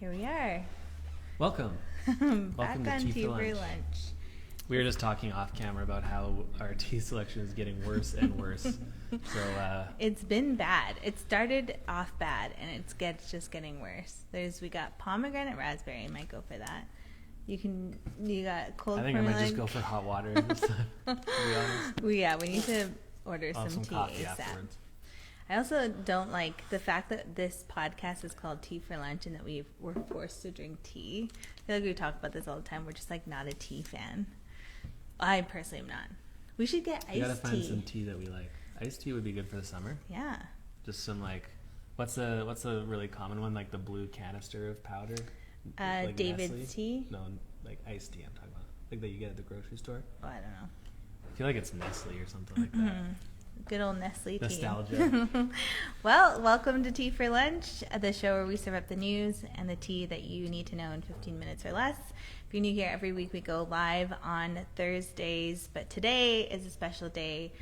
Here we are. Welcome. Back on Tea for Lunch. We were just talking off camera about how our tea selection is getting worse and worse. So it's been bad. It started off bad, and it's just getting worse. We got pomegranate raspberry. I might go for that. You got cold. I think I might just go for hot water this time, to be honest. Yeah, we need to order some tea coffee ASAP. afterwards. I also don't like the fact that this podcast is called Tea for Lunch and that we're forced to drink tea. I feel like we talk about this all the time. We're just like not a tea fan. I personally am not. We should get iced tea. You gotta find some tea that we like. Iced tea would be good for the summer. Yeah. Just some what's a really common one, like the blue canister of powder? Like David's Nestle? Tea? No, like iced tea I'm talking about. Like that you get at the grocery store. Oh, I don't know. I feel like it's Nestle or something like that. Good old Nestle tea. Nostalgia. Well, welcome to Tea for Lunch, the show where we serve up the news and the tea that you need to know in 15 minutes or less. If you're new here, every week we go live on Thursdays, but today is a special day.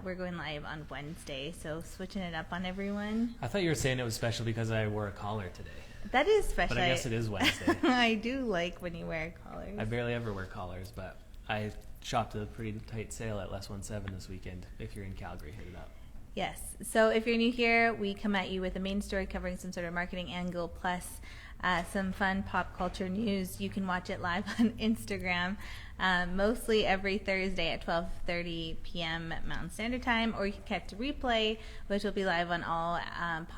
We're going live on Wednesday, so switching it up on everyone. I thought you were saying it was special because I wore a collar today. That is special. But I guess it is Wednesday. I do like when you wear collars. I barely ever wear collars, but I shopped a pretty tight sale at Less 17 this weekend. If you're in Calgary, hit it up. Yes. So if you're new here, we come at you with a main story covering some sort of marketing angle plus some fun pop culture news. You can watch it live on Instagram, mostly every Thursday at 12:30 p.m. Mountain Standard Time, or you can catch the replay, which will be live on all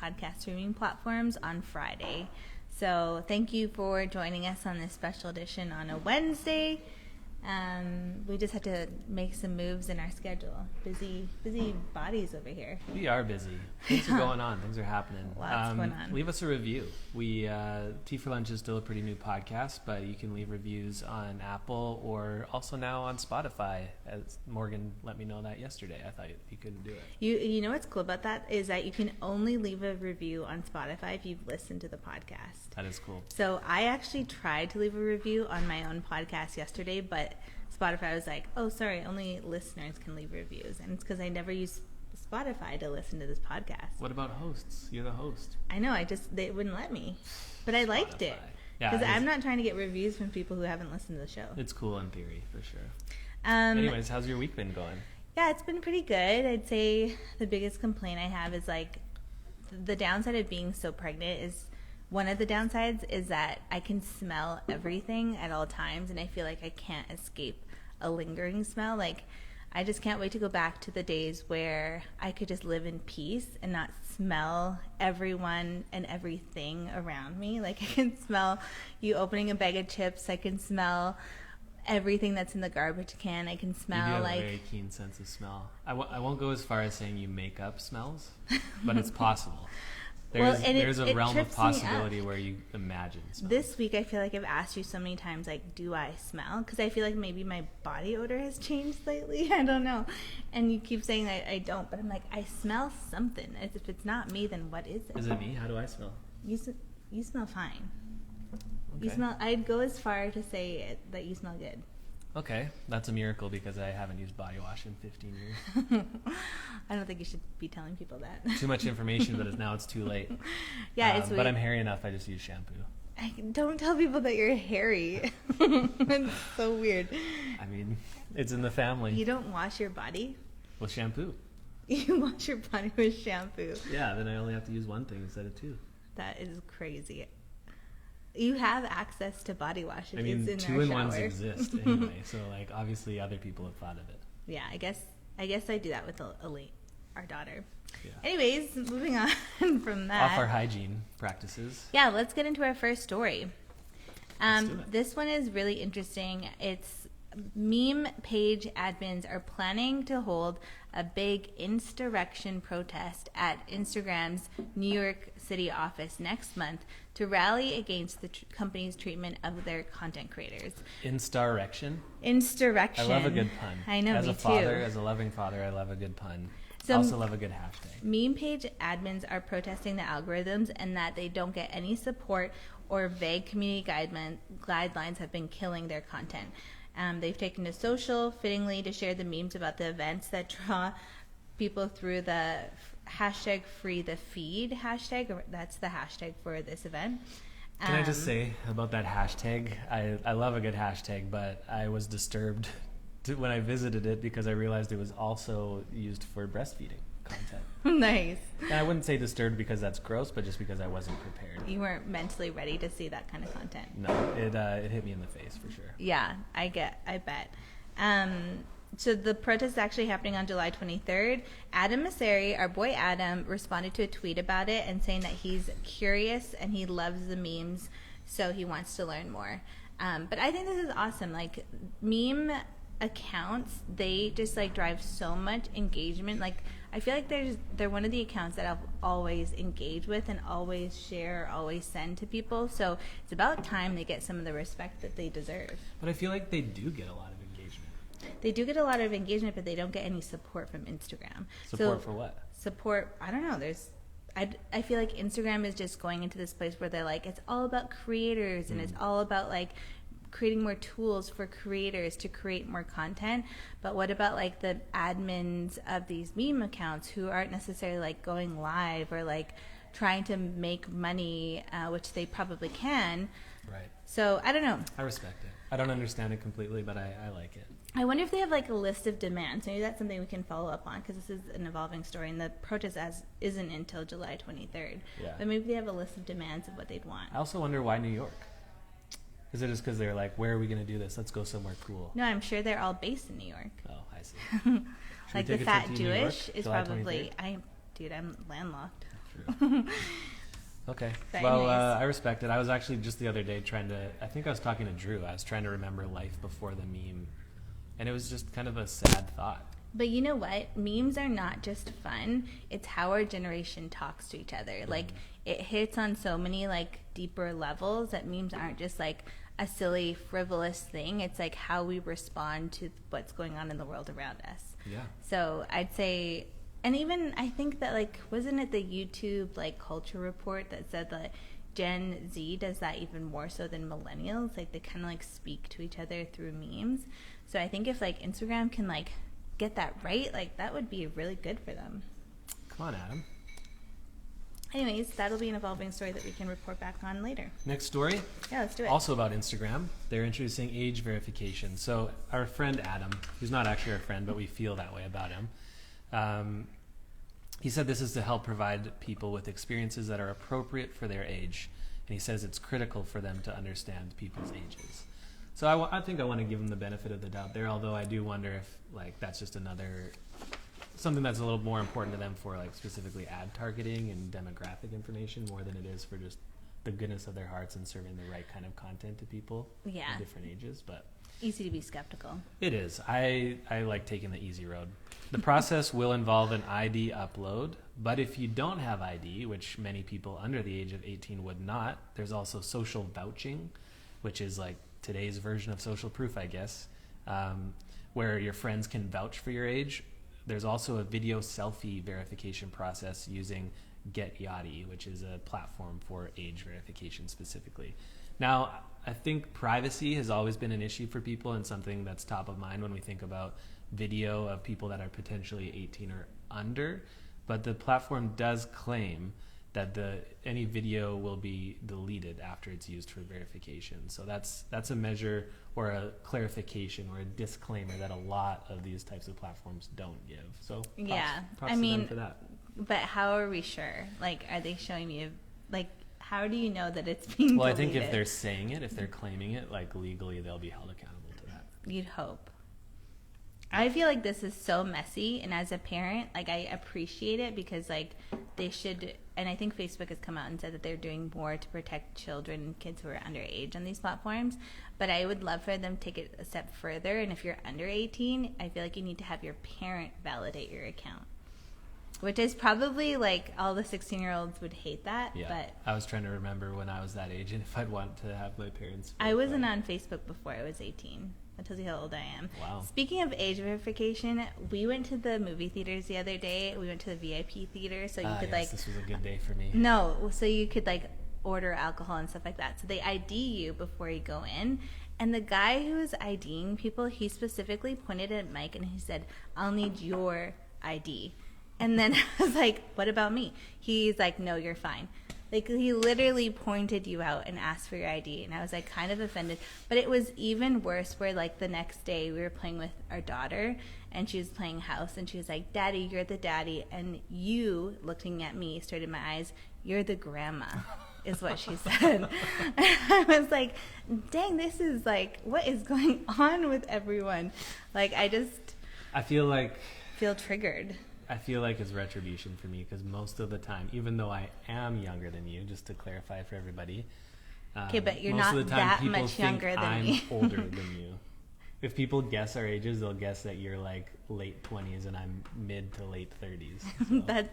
podcast streaming platforms on Friday. So thank you for joining us on this special edition on a Wednesday. We just had to make some moves in our schedule. Busy bodies over here. We are busy. Things are going on. Things are happening. Lots going on. Leave us a review. Tea for Lunch is still a pretty new podcast, but you can leave reviews on Apple or also now on Spotify. As Morgan let me know that yesterday. I thought you couldn't do it. You know what's cool about that is that you can only leave a review on Spotify if you've listened to the podcast. That is cool. So I actually tried to leave a review on my own podcast yesterday, but Spotify was like, oh, sorry, only listeners can leave reviews. And it's because I never use Spotify to listen to this podcast. What about hosts? You're the host. I know, they wouldn't let me. But I liked it. Because I'm not trying to get reviews from people who haven't listened to the show. It's cool in theory, for sure. Anyways, how's your week been going? Yeah, it's been pretty good. I'd say the biggest complaint I have is the downside of being so pregnant is one of the downsides is that I can smell everything at all times, and I feel like I can't escape a lingering smell. I just can't wait to go back to the days where I could just live in peace and not smell everyone and everything around me. I can smell you opening a bag of chips. I can smell everything that's in the garbage can. I can smell you do have a very keen sense of smell. I won't go as far as saying you make up smells, but it's possible. There's a realm of possibility where you imagine smells. This week, I feel like I've asked you so many times, do I smell? Because I feel like maybe my body odor has changed lately. I don't know. And you keep saying I don't, but I'm like, I smell something. If it's not me, then what is it? Is it me? How do I smell? You smell fine. Okay. You smell. I'd go as far to say that you smell good. Okay, that's a miracle because I haven't used body wash in 15 years. I don't think you should be telling people that. Too much information, but now it's too late. Yeah, it's weird. But I'm hairy enough, I just use shampoo. Don't tell people that you're hairy. It's so weird. I mean, it's in the family. You don't wash your body? With shampoo. You wash your body with shampoo? Yeah, then I only have to use one thing instead of two. That is crazy. You have access to body wash. I mean, two-in-ones exist anyway, so obviously other people have thought of it. Yeah, I guess I do that with Elite, our daughter. Yeah. Anyways, moving on from that. Off our hygiene practices. Yeah, let's get into our first story. Let's do it. This one is really interesting. It's meme page admins are planning to hold a big Instarrection protest at Instagram's New York City office next month to rally against the company's treatment of their content creators. Instarrection? Instarrection. I love a good pun. I know, me too. As a loving father, I love a good pun. I also love a good hashtag. Meme page admins are protesting the algorithms and that they don't get any support or vague community guidelines have been killing their content. They've taken to social, fittingly, to share the memes about the events that draw people through the hashtag free the feed hashtag. That's the hashtag for this event. Can I just say about that hashtag? I love a good hashtag, but I was disturbed when I visited it because I realized it was also used for breastfeeding content. Nice. And I wouldn't say disturbed because that's gross, but just because I wasn't prepared. You weren't mentally ready to see that kind of content. No, it hit me in the face for sure. Yeah, I bet. So the protest is actually happening on July 23rd. Adam Mosseri, our boy Adam, responded to a tweet about it and saying that he's curious and he loves the memes, so he wants to learn more. But I think this is awesome. Like, meme accounts, they just like drive so much engagement. Like, I feel like they're one of the accounts that I'll always engage with and always share, always send to people. So it's about time they get some of the respect that they deserve. But I feel like they do get a lot of engagement. They do get a lot of engagement, but they don't get any support from Instagram. Support for what? Support, I don't know. I feel like Instagram is just going into this place where they're like, it's all about creators and it's all about like creating more tools for creators to create more content. But what about like the admins of these meme accounts who aren't necessarily like going live or like trying to make money, which they probably can. Right. So I don't know. I respect it. I don't understand it completely, but I like it. I wonder if they have like a list of demands. Maybe that's something we can follow up on because this is an evolving story and the protest isn't until July 23rd. Yeah. But maybe they have a list of demands of what they'd want. I also wonder why New York. Is it just because they're like, where are we going to do this? Let's go somewhere cool. No, I'm sure they're all based in New York. Oh, I see. Like the fat Jewish is probably, I'm landlocked. True. Okay. But well, anyways. I respect it. I was actually just the other day I think I was talking to Drew. I was trying to remember life before the meme. And it was just kind of a sad thought. But you know what? Memes are not just fun. It's how our generation talks to each other. Like, it hits on so many, like, deeper levels that memes aren't just, like, a silly, frivolous thing. It's, like, how we respond to what's going on in the world around us. Yeah. So I'd say, and even I think that, like, wasn't it the YouTube, like, culture report that said that Gen Z does that even more so than millennials? Like, they kind of, like, speak to each other through memes. So I think if, like, Instagram can, like, get that right, like, that would be really good for them. Come on, Adam. Anyways, that'll be an evolving story that we can report back on later. Next story. Yeah, let's do it. Also about Instagram. They're introducing age verification. So our friend Adam, who's not actually our friend, but we feel that way about him, he said this is to help provide people with experiences that are appropriate for their age. And he says it's critical for them to understand people's ages. So I think I want to give him the benefit of the doubt there, although I do wonder if like that's just something that's a little more important to them for like specifically ad targeting and demographic information more than it is for just the goodness of their hearts and serving the right kind of content to people in different ages. But easy to be skeptical. It is. I like taking the easy road. The process will involve an ID upload, but if you don't have ID, which many people under the age of 18 would not, there's also social vouching, which is like today's version of social proof, I guess, where your friends can vouch for your age. There's also a video selfie verification process using Get Yachty, which is a platform for age verification specifically. Now, I think privacy has always been an issue for people and something that's top of mind when we think about video of people that are potentially 18 or under. But the platform does claim that any video will be deleted after it's used for verification. So that's a measure or a clarification or a disclaimer that a lot of these types of platforms don't give. So props to them for that. But how are we sure? Like, are they showing you, like, how do you know that it's being Well, deleted? I think if they're saying it, if they're claiming it, like legally they'll be held accountable to that. You'd hope. I feel like this is so messy, and as a parent, like, I appreciate it because, like, they should, and I think Facebook has come out and said that they're doing more to protect children and kids who are underage on these platforms, but I would love for them to take it a step further, and if you're under 18, I feel like you need to have your parent validate your account, which is probably, like, all the 16-year-olds would hate that. Yeah, but I was trying to remember when I was that age and if I'd want to have my parents. I wasn't on Facebook before I was 18. That tells you how old I am. Wow. Speaking of age verification, we went to the movie theaters the other day. We went to the VIP theater, so you could yes, this was a good day for me. No, so you could like order alcohol and stuff like that. So they ID you before you go in. And the guy who was IDing people, he specifically pointed at Mike and he said, "I'll need your ID." And then I was like, "What about me?" He's like, "No, you're fine." Like, he literally pointed you out and asked for your ID, and I was like kind of offended. But it was even worse where like the next day we were playing with our daughter, and she was playing house, and she was like, "Daddy, you're the daddy," and you, looking at me straight in my eyes, "You're the grandma," is what she said. I was like, dang, this is like, what is going on with everyone? Like, I feel triggered. I feel like it's retribution for me, because most of the time, even though I am younger than you, just to clarify for everybody, Okay, but you're most not of the time that people much think younger than I'm me. older than you. If people guess our ages, they'll guess that you're like late 20s and I'm mid to late 30s. So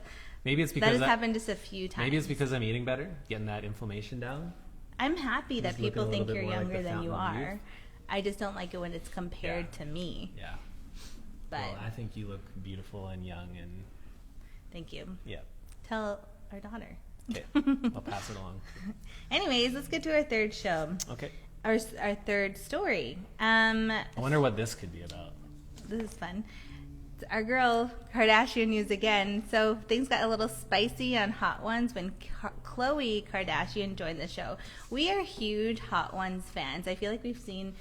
maybe it's because that has happened just a few times. Maybe it's because I'm eating better, getting that inflammation down. I'm happy that Just looking people a little think bit you're more like younger the than you fountain of are. youth. I just don't like it when it's compared to me. Yeah. But Well, I think you look beautiful and young, and thank you. yeah. Tell our daughter. Okay, I'll pass it along. Anyways, let's get to our third show. Okay. Our third story. I wonder what this could be about. This is fun. It's our girl Kardashian news again. So things got a little spicy on Hot Ones when Khloe Kardashian joined the show. We are huge Hot Ones fans. I feel like we've seen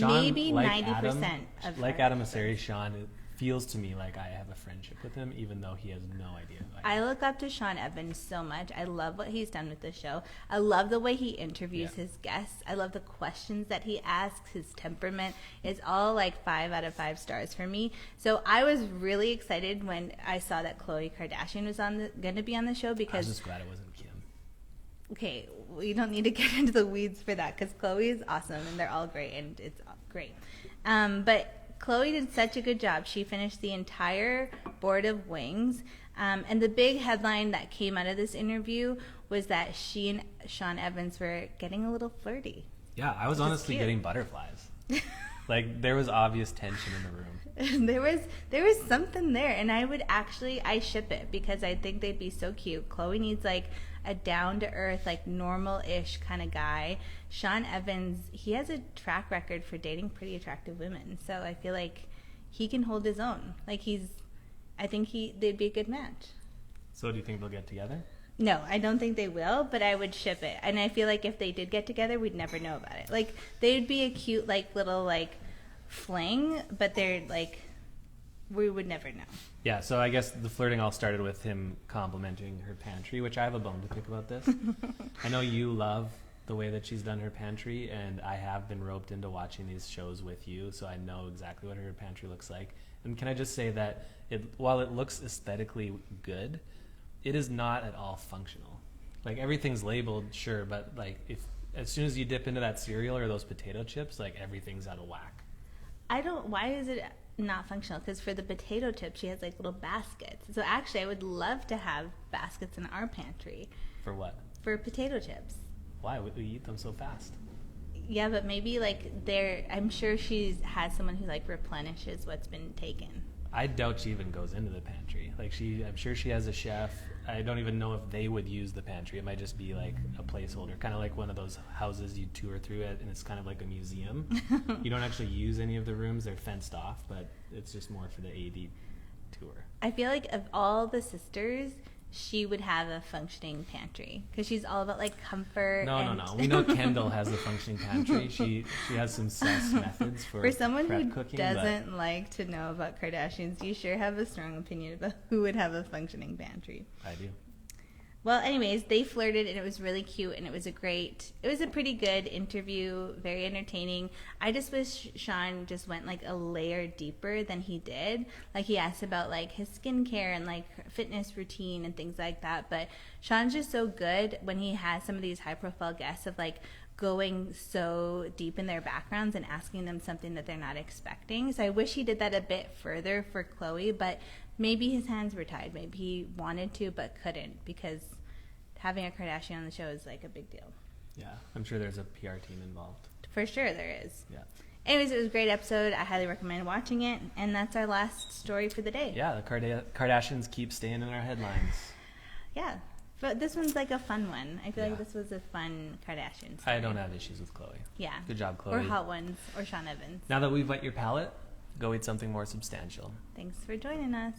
maybe 90% of like her Adam episodes. Asari, Sean, it feels to me like I have a friendship with him, even though he has no idea who I am. I look up to Sean Evans so much. I love what he's done with the show. I love the way he interviews his guests. I love the questions that he asks. His temperament is all like 5 out of 5 stars for me. So I was really excited when I saw that Khloe Kardashian was going to be on the show, I was because just glad it wasn't Kim. okay, we don't need to get into the weeds for that, because Khloe is awesome and they're all great, and it's great. But Khloe did such a good job. She finished the entire board of wings. And the big headline that came out of this interview was that she and Sean Evans were getting a little flirty. Yeah, I was honestly getting butterflies. Like, there was obvious tension in the room. there was something there, and I ship it, because I think they'd be so cute. Khloe needs like a down-to-earth, like normal-ish kind of guy. Sean Evans, he has a track record for dating pretty attractive women, so I feel like he can hold his own. Like, I think they'd be a good match. So do you think they'll get together? No, I don't think they will, but I would ship it. And I feel like if they did get together, we'd never know about it. Like, they'd be a cute, like, little, like, fling, but they're, like, we would never know. Yeah, so I guess the flirting all started with him complimenting her pantry, which I have a bone to pick about this. I know you love the way that she's done her pantry, and I have been roped into watching these shows with you, so I know exactly what her pantry looks like. And can I just say that while it looks aesthetically good, it is not at all functional. Like, everything's labeled, sure, but like as soon as you dip into that cereal or those potato chips, like, everything's out of whack. Why is it not functional? Because for the potato chips, she has like little baskets. So actually, I would love to have baskets in our pantry. For what? For potato chips. Why would we eat them so fast? Yeah, but maybe like I'm sure she has someone who like replenishes what's been taken. I doubt she even goes into the pantry. Like, I'm sure she has a chef. I don't even know if they would use the pantry. It might just be like a placeholder, kind of like one of those houses you tour through it, and it's kind of like a museum. You don't actually use any of the rooms; they're fenced off, but it's just more for the AD tour. I feel like of all the sisters, she would have a functioning pantry, because she's all about like comfort. No. We know Kendall has a functioning pantry. She has some sus methods for someone prep who cooking, doesn't like to know about Kardashians. You sure have a strong opinion about who would have a functioning pantry. I do. Well, anyways, they flirted, and it was really cute, and it was a pretty good interview, very entertaining. I just wish Sean just went like a layer deeper than he did. Like, he asked about like his skincare and like fitness routine and things like that. But Sean's just so good when he has some of these high profile guests of like going so deep in their backgrounds and asking them something that they're not expecting. So I wish he did that a bit further for Khloe, but maybe his hands were tied. Maybe he wanted to but couldn't, because having a Kardashian on the show is like a big deal. Yeah, I'm sure there's a PR team involved. For sure there is. Yeah. Anyways, it was a great episode. I highly recommend watching it. And that's our last story for the day. Yeah, the Kardashians keep staying in our headlines. Yeah. But this one's like a fun one. I feel Yeah. like this was a fun Kardashian story. I don't have issues with Khloe. Yeah. Good job, Khloe. Or Hot Ones. Or Sean Evans. Now that we've wet your palate, go eat something more substantial. Thanks for joining us.